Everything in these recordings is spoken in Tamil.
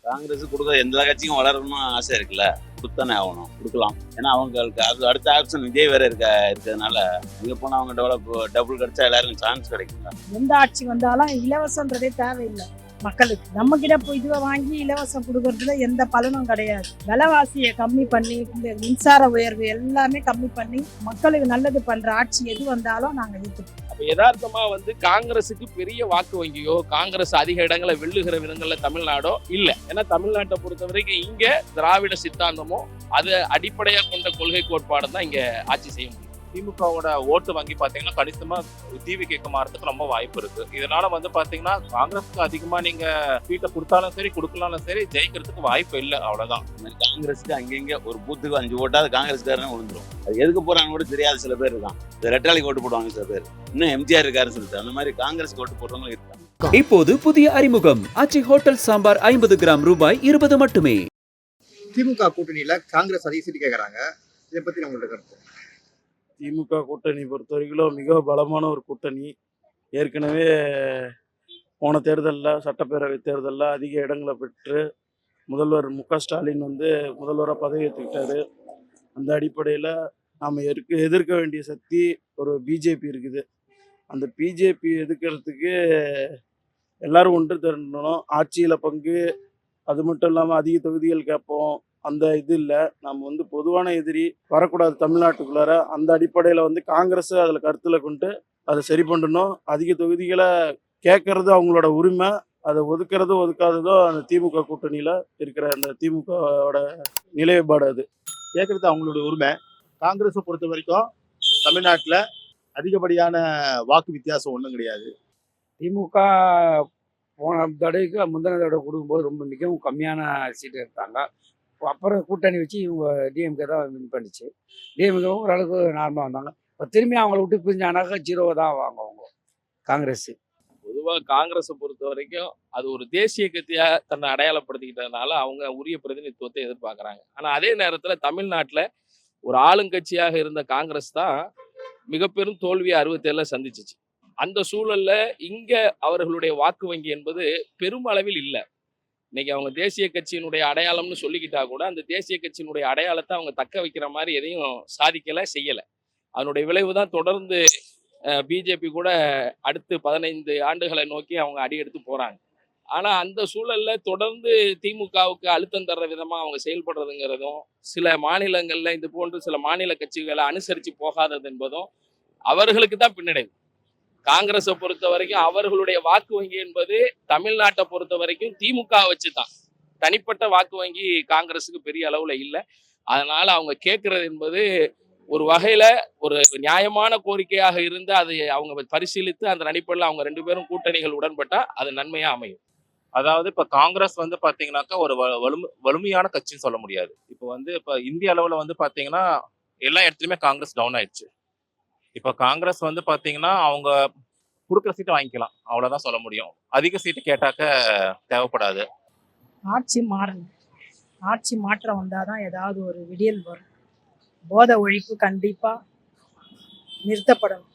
காங்கிரஸ் கொடுக்க எந்த கட்சியும் வளரணும்னு ஆசை இருக்குல்ல, கொடுத்தானே ஆகணும், கொடுக்கலாம். ஏன்னா அவங்களுக்கு அது அடுத்த ஆப்ஷன் விஜய் வேற இருக்கிறதுனால எங்க போனா அவங்க டபுள் கிடைச்சா எல்லாருக்கும் சான்ஸ் கிடைக்குங்களா. எந்த ஆட்சி வந்தாலும் இலவசன்றதே தேவையில்லை மக்களுக்கு. நம்ம கிட்ட போய் இதுவை வாங்கி இலவசம் கொடுக்கறதுல எந்த பலனும் கிடையாது. விலைவாசியை கம்மி பண்ணி, இந்த மின்சார உயர்வு எல்லாமே கம்மி பண்ணி மக்களுக்கு நல்லது பண்ற ஆட்சி எது வந்தாலும் நாங்க ஏற்றுப்போம். அப்ப யதார்த்தமா காங்கிரஸுக்கு பெரிய வாக்கு வங்கியோ, காங்கிரஸ் அதிக இடங்களை வெல்லுகிற விதங்கள்ல தமிழ்நாடோ இல்ல. ஏன்னா தமிழ்நாட்டை பொறுத்த வரைக்கும் இங்க திராவிட சித்தாந்தமோ அதை அடிப்படையா கொண்ட கொள்கை கோட்பாடு தான் இங்க ஆட்சி செய்ய முடியும். திமுகவோட ஓட்டு வங்கி பாத்தீங்கன்னா கணிசமா டிவிக்கு மாறதுக்கு ரொம்ப வாய்ப்பு இருக்கு. இதனால பாத்தீங்கன்னா காங்கிரஸுக்கு அதிகமா நீங்க சீட்டை கொடுத்தாலும் சரி கொடுக்கலாலும் சரி ஜெயிக்கிறதுக்கு வாய்ப்பு இல்லை. அவ்வளவுதான். காங்கிரஸுக்கு அங்கங்க ஒரு பூத்துக்கு 5 ஓட்டாது காங்கிரஸ்காரன் விழுந்துரும். அது எதுக்கு போறான்னு கூட தெரியாத சில பேர் இருக்கான். ரெட்டாளிக்கு ஓட்டு போடுவாங்க சில பேர். இன்னும் எம்ஜிஆர் இருக்காருன்னு சொல்லிட்டு அந்த மாதிரி காங்கிரஸ்க்கு ஓட்டு போடுறவங்களும் இருக்காங்க. இப்போது புதிய அறிமுகம் ஆச்சி ஹோட்டல் சாம்பார் 50 கிராம் ரூபாய் 20 மட்டுமே. திமுக கூட்டணியில காங்கிரஸ் அதிக சீட்டு கேட்கறாங்க. இதை பத்தி நம்மளோட கருத்து. திமுக கூட்டணி பொறுத்த வரைக்கும் மிக பலமான ஒரு கூட்டணி. ஏற்கனவே போன தேர்தலில், சட்டப்பேரவை தேர்தலில் அதிக இடங்களை பெற்று முதல்வர் மு.க. ஸ்டாலின் முதல்வராக பதவி ஏற்றுக்கிட்டாரு. அந்த அடிப்படையில் நாம் எதிர்க்க வேண்டிய சக்தி ஒரு பிஜேபி இருக்குது. அந்த பிஜேபி எதிர்க்கிறதுக்கு எல்லாரும் ஒன்று திரண்டணும். ஆட்சியில் பங்கு, அது மட்டும் இல்லாமல் அதிக தொகுதிகள் கேட்போம், அந்த இது இல்லை. நம்ம பொதுவான எதிரி வரக்கூடாது தமிழ்நாட்டுக்குள்ளார. அந்த அடிப்படையில் காங்கிரஸ் அதில் கருத்தில் கொண்டு அதை சரி பண்ணணும். அதிக தொகுதிகளை கேட்கறது அவங்களோட உரிமை. அதை ஒதுக்குறதோ ஒதுக்காததோ அந்த திமுக கூட்டணியில் இருக்கிற அந்த திமுகவோட நிலைப்பாடு. அது கேட்கறது அவங்களுடைய உரிமை. காங்கிரஸை பொறுத்த வரைக்கும் தமிழ்நாட்டில் அதிகப்படியான வாக்கு வித்தியாசம் ஒன்றும் கிடையாது. திமுக போன தடவைக்கு முந்தின தடவை கொடுக்கும்போது ரொம்ப மிகவும் கம்மியான சீட்டு எடுத்தாங்க. அப்புறம் கூட்டணி வச்சு இவங்க டிஎம்கே தான் வின் பண்ணிச்சு. டிஎம்கேவும் ஓரளவுக்கு நார்மலாக வந்தாங்க. இப்போ திரும்பி அவங்கள விட்டு பிரிஞ்சானாக்கா 0 தான் வாங்குவாங்க காங்கிரஸ். பொதுவாக காங்கிரஸை பொறுத்த வரைக்கும் அது ஒரு தேசிய கட்சியா தன்னை அடையாளப்படுத்திக்கிட்டதுனால அவங்க உரிய பிரதிநிதித்துவத்தை எதிர்பார்க்குறாங்க. ஆனால் அதே நேரத்தில் தமிழ்நாட்டில் ஒரு ஆளுங்கட்சியாக இருந்த காங்கிரஸ் தான் மிக பெரும் தோல்வியை 67 சந்திச்சிச்சு. அந்த சூழல்ல இங்க அவர்களுடைய வாக்கு வங்கி என்பது பெருமளவில் இல்லை. இன்னைக்கு அவங்க தேசிய கட்சியினுடைய அடையாளம்னு சொல்லிக்கிட்டா கூட அந்த தேசிய கட்சியினுடைய அடையாளத்தை அவங்க தக்க வைக்கிற மாதிரி எதையும் சாதிக்கலை, செய்யலை. அதனுடைய விளைவு தான் தொடர்ந்து பிஜேபி கூட அடுத்து 15 ஆண்டுகளை நோக்கி அவங்க அடியெடுத்து போறாங்க. ஆனால் அந்த சூழல்ல தொடர்ந்து திமுகவுக்கு அழுத்தம் தர்ற விதமாக அவங்க செயல்படுறதுங்கிறதும், சில மாநிலங்களில் இது போன்று சில மாநில கட்சிகளை அனுசரித்து போகாதது என்பதும் அவர்களுக்கு தான் பின்னடைவு. காங்கிரஸை பொறுத்த வரைக்கும் அவர்களுடைய வாக்கு வங்கி என்பது தமிழ்நாட்டை பொறுத்த வரைக்கும் திமுக வச்சு தான். தனிப்பட்ட வாக்கு வங்கி காங்கிரஸுக்கு பெரிய அளவுல இல்லை. அதனால அவங்க கேட்கறது என்பது ஒரு வகையில ஒரு நியாயமான கோரிக்கையாக இருந்து அதை அவங்க பரிசீலித்து அந்த அடிப்படையில் அவங்க 2 பேரும் கூட்டணிகள் உடன்பட்டா அது நன்மையா அமையும். அதாவது இப்ப காங்கிரஸ் பாத்தீங்கன்னாக்கா ஒரு வலிமையான கட்சின்னு சொல்ல முடியாது. இப்ப இந்திய அளவுல பாத்தீங்கன்னா எல்லா இடத்துலயுமே காங்கிரஸ் டவுன் ஆயிடுச்சு. இப்ப காங்கிரஸ் பாத்தீங்கன்னா அவங்க கொடுக்குற சீட்டை வாங்கிக்கலாம், அவ்வளவுதான் சொல்ல முடியும். அதிக சீட்டு கேட்டாக்க தேவைப்படாது. ஆட்சி மாறணும். ஆட்சி மாற்றம் வந்தாதான் ஏதாவது ஒரு விடியல் வரும். போதை ஒழிப்பு கண்டிப்பா நிறுத்தப்படணும்.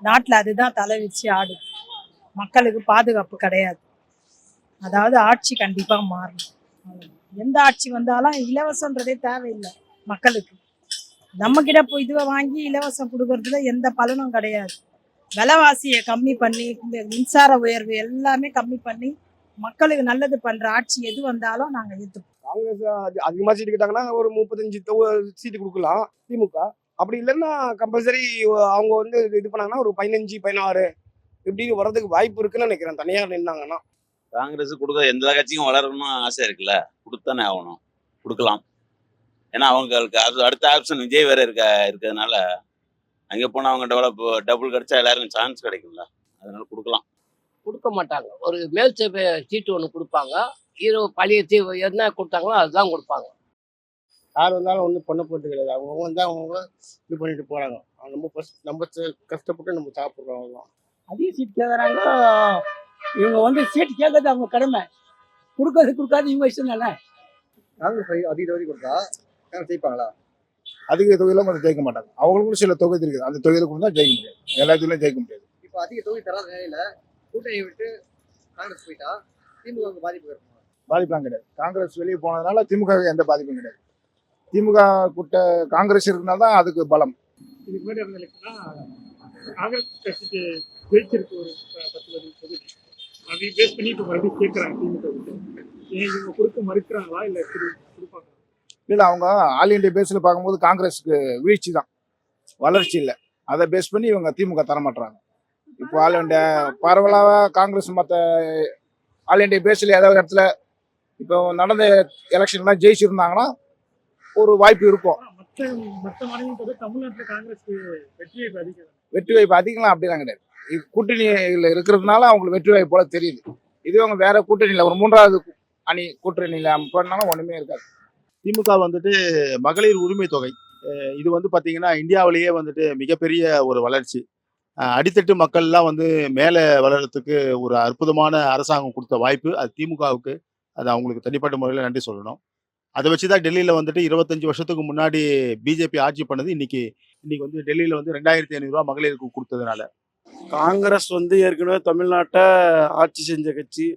நாட்டில் அதுதான் தலை வச்சு ஆடுது. மக்களுக்கு பாதுகாப்பு கிடையாது. அதாவது ஆட்சி கண்டிப்பா மாறணும். எந்த ஆட்சி வந்தாலும் இலவசன்றதே தேவையில்லை மக்களுக்கு. நம்ம கிட்ட போய் இதுவை வாங்கி இலவசம் கொடுக்கறதுல எந்த பலனும் கிடையாது. விலைவாசியை கம்மி பண்ணி, இந்த மின்சார உயர்வு எல்லாமே கம்மி பண்ணி மக்களுக்கு நல்லது பண்ற ஆட்சி எது வந்தாலும் நாங்க ஏற்றுப்போம். காங்கிரஸ் அதிகமாக சீட்டு கேட்டாங்கன்னா ஒரு 35 சீட்டு கொடுக்கலாம் திமுக. அப்படி இல்லைன்னா கம்பல்சரி அவங்க இது பண்ணாங்கன்னா ஒரு 15, 16 இப்படின்னு வர்றதுக்கு வாய்ப்பு இருக்குன்னு நினைக்கிறேன். தனியாக நின்னாங்கன்னா காங்கிரஸ் கொடுக்க எந்த கட்சியும் வளரணும்னு ஆசை இருக்குல்ல, கொடுத்தானே ஆகணும், கொடுக்கலாம். ஏன்னா அவங்களுக்கு அது அடுத்த ஆப்ஷன் விஜய் வேற இருக்கிறதுனால அங்கே போனால் அவங்க டபுள் கிடைச்சா எல்லாருக்கும் சான்ஸ் கிடைக்கும்ல, அதனால கொடுக்கலாம். கொடுக்க மாட்டாங்க. ஒரு மேல் சபை சீட்டு ஒன்று கொடுப்பாங்க. பழைய என்ன கொடுத்தாங்களோ அதுதான் கொடுப்பாங்க. யார் வந்தாலும் ஒன்றும் பண்ண போகிறது கிடையாது. அவங்க அவங்க இது பண்ணிட்டு போகிறாங்க. நம்ம கஷ்டப்பட்டு நம்ம சாப்பிட்றோம். அவ்வளோதான். அதிக சீட் கேட்குறாங்க. இவங்க சீட்டு கேட்கறது அவங்க கடமை. கொடுக்காது இவங்க இஷ்டம் தானே. காங்கிரஸ் அதிக தொகுதி கொடுத்தா ஜெயிப்பாங்களா? அதிக தொகுதியெல்லாம் கொஞ்சம் ஜெயிக்க மாட்டாங்க. அவங்களுக்கும் சில தொகுதி இருக்குது. அந்த தொகுதியில் கூட தான் ஜெயிக்க முடியாது. எல்லா தொகுதியிலும் ஜெயிக்க முடியாது. இப்போ அதிக தொகுதி தராத நிலையில கூட்டணியை விட்டு காங்கிரஸ் போயிட்டா திமுக பாதிப்பு இருக்கும். பாதிப்புலாம் கிடையாது. காங்கிரஸ் வெளியே போனதுனால திமுக எந்த பாதிப்பும் கிடையாது. திமுக கூட்ட காங்கிரஸ் இருக்கிறதுனால தான் அதுக்கு பலம். இதுக்கு முன்னாடி இருந்த எலெக்ஷனா காங்கிரஸ் கட்சிக்கு ஜெயிச்சிருக்கு ஒரு 10-15 தொகுதி. அதை பேஸ் பண்ணி இப்போ மறுபடியும் கேட்குறாங்க திமுக கிட்ட. ஏன் இவங்க கொடுக்க மறுக்கிறாங்களா இல்லை கொடுப்பாங்க? இல்லை, அவங்க ஆல் இண்டியா பேஸில் பார்க்கும்போது காங்கிரஸுக்கு வீழ்ச்சி தான், வளர்ச்சி இல்லை. அதை பேஸ் பண்ணி இவங்க திமுக தரமாட்டுறாங்க. இப்போ ஆல் இண்டியா பரவலாக காங்கிரஸ் மற்ற ஆல் இண்டியா பேஸில் ஏதாவது இடத்துல இப்போ நடந்த எலெக்ஷன்லாம் ஜெயிச்சிருந்தாங்கன்னா ஒரு வாய்ப்பு இருக்கும். மற்ற மாநிலத்தோட தமிழ்நாட்டில் காங்கிரஸ்க்கு வெற்றி வாய்ப்பு அதிகம். வெற்றி வாய்ப்பு அதிகம்லாம் அப்படிலாம் கிடையாது. இது கூட்டணியில் இருக்கிறதுனால அவங்களுக்கு வெற்றி வாய்ப்பு போல தெரியுது. இது அவங்க வேற கூட்டணியில் ஒரு 3வது அணி கூட்டணியில் பண்ணாலும் ஒன்றுமே இருக்காது. திமுக வந்துட்டு மகளிர் உரிமை தொகை இது வந்து பார்த்தீங்கன்னா இந்தியாவிலேயே வந்துட்டு மிகப்பெரிய ஒரு வளர்ச்சி. அடித்தட்டு மக்கள்லாம் வந்து மேலே வளர்கிறதுக்கு ஒரு அற்புதமான அரசாங்கம் கொடுத்த வாய்ப்பு அது திமுகவுக்கு. அது அவங்களுக்கு தனிப்பட்ட முறையில் நன்றி சொல்லணும். அதை வச்சு தான் டெல்லியில் வந்துட்டு 25 வருஷத்துக்கு முன்னாடி பிஜேபி ஆட்சி பண்ணது. இன்னைக்கு வந்து டெல்லியில் வந்து 2500 ரூபா மகளிருக்கு கொடுத்ததுனால. காங்கிரஸ் வந்து ஏற்கனவே தமிழ்நாட்டை ஆட்சி செஞ்ச கட்சி.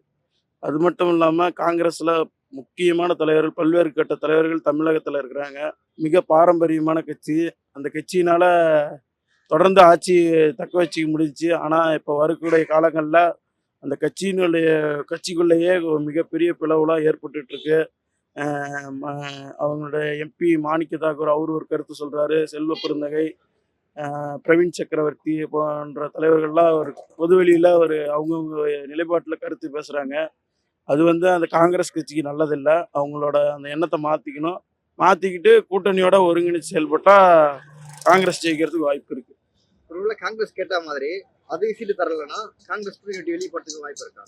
அது மட்டும் இல்லாமல் காங்கிரஸில் முக்கியமான தலைவர்கள், பல்வேறு கட்ட தலைவர்கள் தமிழகத்தில் இருக்கிறாங்க. மிக பாரம்பரியமான கட்சி. அந்த கட்சியினால் தொடர்ந்து ஆட்சி தக்க வச்சுக்க முடிஞ்சிச்சு. ஆனால் இப்போ வரக்கூடிய காலங்களில் அந்த கட்சிக்குள்ளேயே ஒரு மிகப்பெரிய பிளவுலாம் ஏற்பட்டுருக்கு. அவங்களுடைய எம்பி மாணிக்க தாக்கூர் அவர் ஒரு கருத்து சொல்கிறாரு. செல்வ பெருந்தகை, பிரவீன் சக்கரவர்த்தி போன்ற தலைவர்கள்லாம் ஒரு பொதுவெளியில் ஒரு அவங்கவுங்க நிலைப்பாட்டில் கருத்து பேசுகிறாங்க. அது வந்து அந்த காங்கிரஸ் கட்சிக்கு நல்லதில்லை. அவங்களோட அந்த எண்ணத்தை மாற்றிக்கிட்டு கூட்டணியோட ஒருங்கிணைச்சு செயல்பட்டால் காங்கிரஸ் ஜெயிக்கிறதுக்கு வாய்ப்பு இருக்குது. ஒருவேளை காங்கிரஸ் கேட்ட மாதிரி அதிக சீட்டு தரலைன்னா காங்கிரஸ் வெளியே போகிறதுக்கு வாய்ப்பு இருக்கா?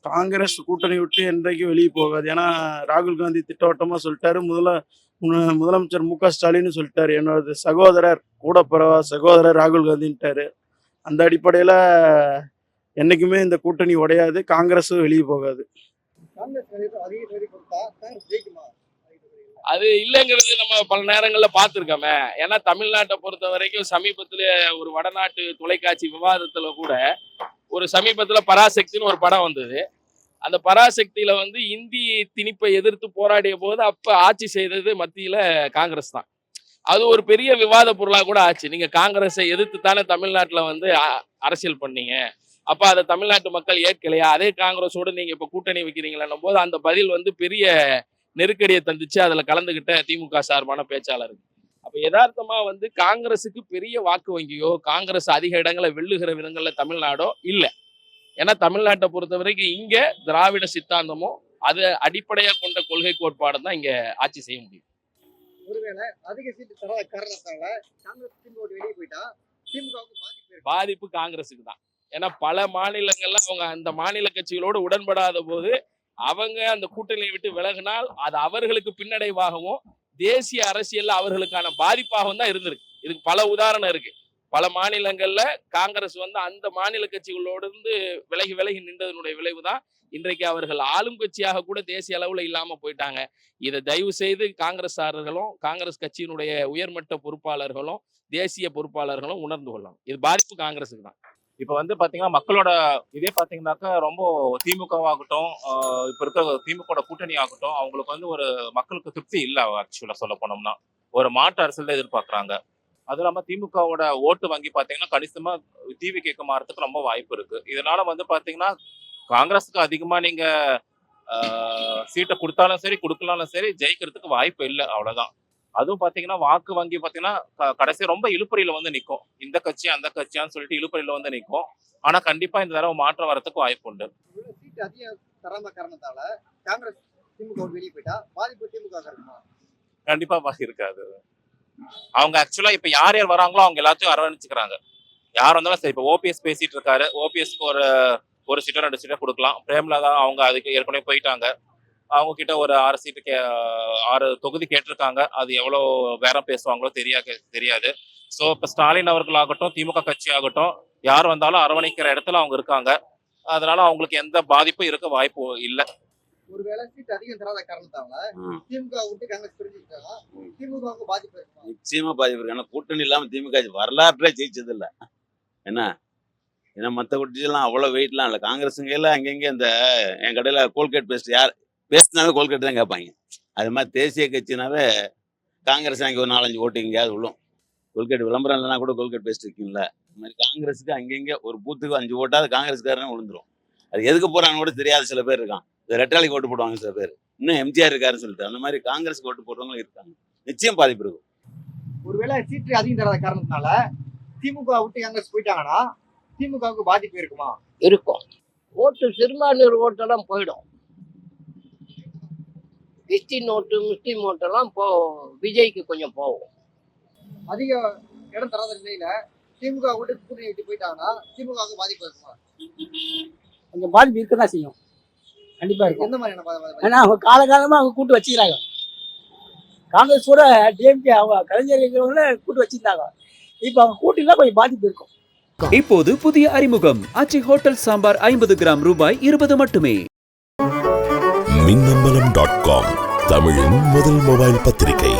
காங்கிரஸ் கூட்டணி விட்டு என்றைக்கும் வெளியே போகாது. ஏன்னா ராகுல் காந்தி திட்டவட்டமாக சொல்லிட்டாரு. முதலமைச்சர் மு க ஸ்டாலின்னு சொல்லிட்டாரு, என்னோட சகோதரர் கூட பிறவா சகோதரர் ராகுல் காந்தின்ட்டாரு. அந்த அடிப்படையில் என்றைக்குமே இந்த கூட்டணி உடையாது, காங்கிரஸும் வெளியே போகாது. அது இல்லைங்கிறது நம்ம பல நேரங்களில் பார்த்துருக்கோமே. ஏன்னா தமிழ்நாட்டை பொறுத்த வரைக்கும் சமீபத்தில் ஒரு வடநாட்டு தொலைக்காட்சி விவாதத்தில் கூட ஒரு சமீபத்தில் பராசக்தின்னு ஒரு படம் வந்தது. அந்த பராசக்தியில வந்து இந்தி திணிப்பை எதிர்த்து போராடிய போது அப்ப ஆட்சி செய்தது மத்தியில காங்கிரஸ் தான். அது ஒரு பெரிய விவாத பொருளா கூட ஆச்சு. நீங்க காங்கிரஸை எதிர்த்து தானே தமிழ்நாட்டுல வந்து அரசியல் பண்ணீங்க, அப்ப அதை தமிழ்நாட்டு மக்கள் ஏற்கலையா? அதே காங்கிரஸோடு நீங்க இப்ப கூட்டணி வைக்கிறீங்களன்னும் போது அந்த பதில் வந்து பெரிய நெருக்கடியை தந்துச்சு அதுல கலந்துகிட்ட திமுக சார்பான பேச்சாளருக்கு. அப்ப யதார்த்தமா வந்து காங்கிரஸுக்கு பெரிய வாக்கு வங்கியோ காங்கிரஸ் அதிக இடங்களை வெல்லுகிற விதங்கள்ல தமிழ்நாடோ இல்லை. ஏன்னா தமிழ்நாட்டை பொறுத்த வரைக்கும் இங்க திராவிட சித்தாந்தமும் அது அடிப்படையா கொண்ட கொள்கை கோட்பாடு தான் இங்க ஆட்சி செய்ய முடியும். ஒருவேளை அதிக சீட்டு தராத காரணத்தால காங்கிரஸ் திமுக வெளியே போயிட்டா திமுகவுக்கு பாதிப்பு காங்கிரஸுக்கு தான். ஏன்னா பல மாநிலங்கள்ல அவங்க அந்த மாநில கட்சிகளோடு உடன்படாத போது அவங்க அந்த கூட்டணியை விட்டு விலகினால் அது அவர்களுக்கு பின்னடைவாகவும் தேசிய அரசியல்ல அவர்களுக்கான பாதிப்பாகவும் தான் இருந்திருக்கு. இதுக்கு பல உதாரணம் இருக்கு. பல மாநிலங்கள்ல காங்கிரஸ் வந்து அந்த மாநில கட்சிகளோடு இருந்து விலகி நின்றதனுடைய விளைவு தான் இன்றைக்கு அவர்கள் ஆளும் கட்சியாக கூட தேசிய அளவுல இல்லாம போயிட்டாங்க. இதை தயவு செய்து காங்கிரஸ்காரர்களும் காங்கிரஸ் கட்சியினுடைய உயர்மட்ட பொறுப்பாளர்களும் தேசிய பொறுப்பாளர்களும் உணர்ந்து கொள்ளலாம். இது பாதிப்பு காங்கிரஸுக்கு தான். இப்போ வந்து பாத்தீங்கன்னா மக்களோட இதே பாத்தீங்கன்னாக்கா ரொம்ப திமுகவாகட்டும், இப்ப இருக்க திமுக கூட்டணி ஆகட்டும், அவங்களுக்கு வந்து ஒரு மக்களுக்கு திருப்தி இல்லை. ஆக்சுவலா சொல்ல போனோம்னா ஒரு மாற்று அரசியல் எதிர்பார்க்கறாங்க. அதுவும் இல்லாம திமுகவோட ஓட்டு வங்கி பாத்தீங்கன்னா கணிசமா டிவிகேக்கு மாறதுக்கு ரொம்ப வாய்ப்பு இருக்கு. இதனால வந்து பாத்தீங்கன்னா காங்கிரஸுக்கு அதிகமா நீங்க சீட்டை கொடுத்தாலும் சரி கொடுக்கலாலும் சரி ஜெயிக்கிறதுக்கு வாய்ப்பு இல்லை, அவ்வளவுதான். அதுவும் பாத்தீங்கன்னா வாக்கு வங்கி பாத்தீங்கன்னா கடைசி ரொம்ப இழுப்பறியில வந்து நிற்கும். இந்த கட்சி அந்த கட்சியான்னு சொல்லிட்டு இழுப்பறியில வந்து நிற்கும். ஆனா கண்டிப்பா இந்த தடவை மாற்றம் வரதுக்கு வாய்ப்பு உண்டு. சீட்டு அதிகம் தராம காரணத்தால காங்கிரஸ் திமுக வெளியே போயிட்டா பாதிப்பு திமுக கண்டிப்பா பாதி இருக்காது. அவங்க ஆக்சுவலா இப்ப யார் யார் வராங்களோ அவங்க எல்லாத்தையும் அரவணைச்சுக்கிறாங்க. யார் வந்தாலும் சரி. இப்ப ஓபிஎஸ் பேசிட்டு இருக்காரு, ஓபிஎஸ்க்கு ஒரு சீட்டோ 2 சீட்டோ கொடுக்கலாம். பிரேமலதா அவங்க அதுக்கு ஏற்கனவே போயிட்டாங்க. அவங்க கிட்ட ஒரு 6 தொகுதி கேட்டிருக்காங்க. அது எவ்வளவு பேரம் பேசுவாங்களோ தெரியாது. ஸோ இப்ப ஸ்டாலின் அவர்கள் ஆகட்டும், திமுக கட்சி ஆகட்டும், யார் வந்தாலும் அரவணைக்கிற இடத்துல அவங்க இருக்காங்க. அதனால அவங்களுக்கு எந்த பாதிப்பும் இருக்க வாய்ப்பு இல்லை. ஒருவேளை சீட் அதிகம் தராத காரணத்தால திமுக விட்டு காங்கிரஸ் பிரிஞ்சுக்கிட்டாங்க, திமுகவுக்கு பாதிப்பு இருக்கு. நிச்சயமா பாதிப்பு இருக்கு. ஏன்னா கூட்டணி இல்லாம திமுக வரலாற்றே ஜெயிச்சது இல்லை. ஏன்னா மற்ற கட்சியெல்லாம் அவ்வளோ வெயிட்லாம் இல்லை. காங்கிரஸுங்க எல்லாம் அங்கங்கே இந்த என் கடையில் கோல்கேட் பேஸ்ட் பேசினாவே கோல்கேட் தான் கேட்பாங்க. அது மாதிரி தேசிய கட்சினாவே காங்கிரஸ் அங்கே ஒரு 4-5 ஓட்டு எங்கேயாவது விழும். கோல்கேட் விளம்பரம் இல்லைனா கூட கோல்கேட் பேசிட்டு இருக்கீங்களா, இந்த மாதிரி காங்கிரஸுக்கு அங்கங்கே ஒரு பூத்துக்கு 5 ஓட்டாவது காங்கிரஸ்காரனே விழுந்துரும். அது எதுக்கு போறான்னு கூட தெரியாத சில பேர் இருக்கான். ரெட்டாலிக்கு ஓட்டு போடுவாங்க சில பேர், இன்னும் எம்ஜிஆர் இருக்காருன்னு சொல்லிட்டு. அந்த மாதிரி காங்கிரஸுக்கு ஓட்டு போடுறவங்களும் இருக்காங்க. நிச்சயம் பாதிப்பு இருக்கும். ஒருவேளை சீட்டு அதிகம் தராத காரணத்தினால திமுக விட்டு காங்கிரஸ் போயிட்டாங்கன்னா திமுகவுக்கு பாதிப்பு இருக்குமா? இருக்கும். ஓட்டு சிறுபான்மையர் ஓட்டெல்லாம் போயிடும். கிறிஸ்டின் ஓட்டு முஸ்லீம் ஓட்டெல்லாம் விஜய்க்கு கொஞ்சம் போகும். அதிக இடம் தராத நிலையில திமுக விட்டு கூட்டணி விட்டு போயிட்டாங்கன்னா திமுகவுக்கு பாதிப்பு இருக்குமா? கொஞ்சம் பாதிப்பு இருக்க தான் செய்யும், கண்டிப்பாக இருக்கும். எந்த மாதிரியான பாதிப்பு? ஏன்னா அவங்க காலகாலமாக அவங்க கூட்டு வச்சுக்கிறாங்க. காங்கிரஸ் கூட டிஎம்கே அவங்க கலைஞர் இருக்கிறவங்கள கூட்டு வச்சிருந்தாங்க. இப்போ அவங்க கூட்டினா கொஞ்சம் பாதிப்பு இருக்கும். இப்போது புதிய அறிமுகம் ஆச்சி ஹோட்டல் சாம்பார் 50 கிராம் ரூபாய் 20 மட்டுமே. மின்னம்பலம்.com தமிழின் முதல் மொபைல் பத்திரிகை.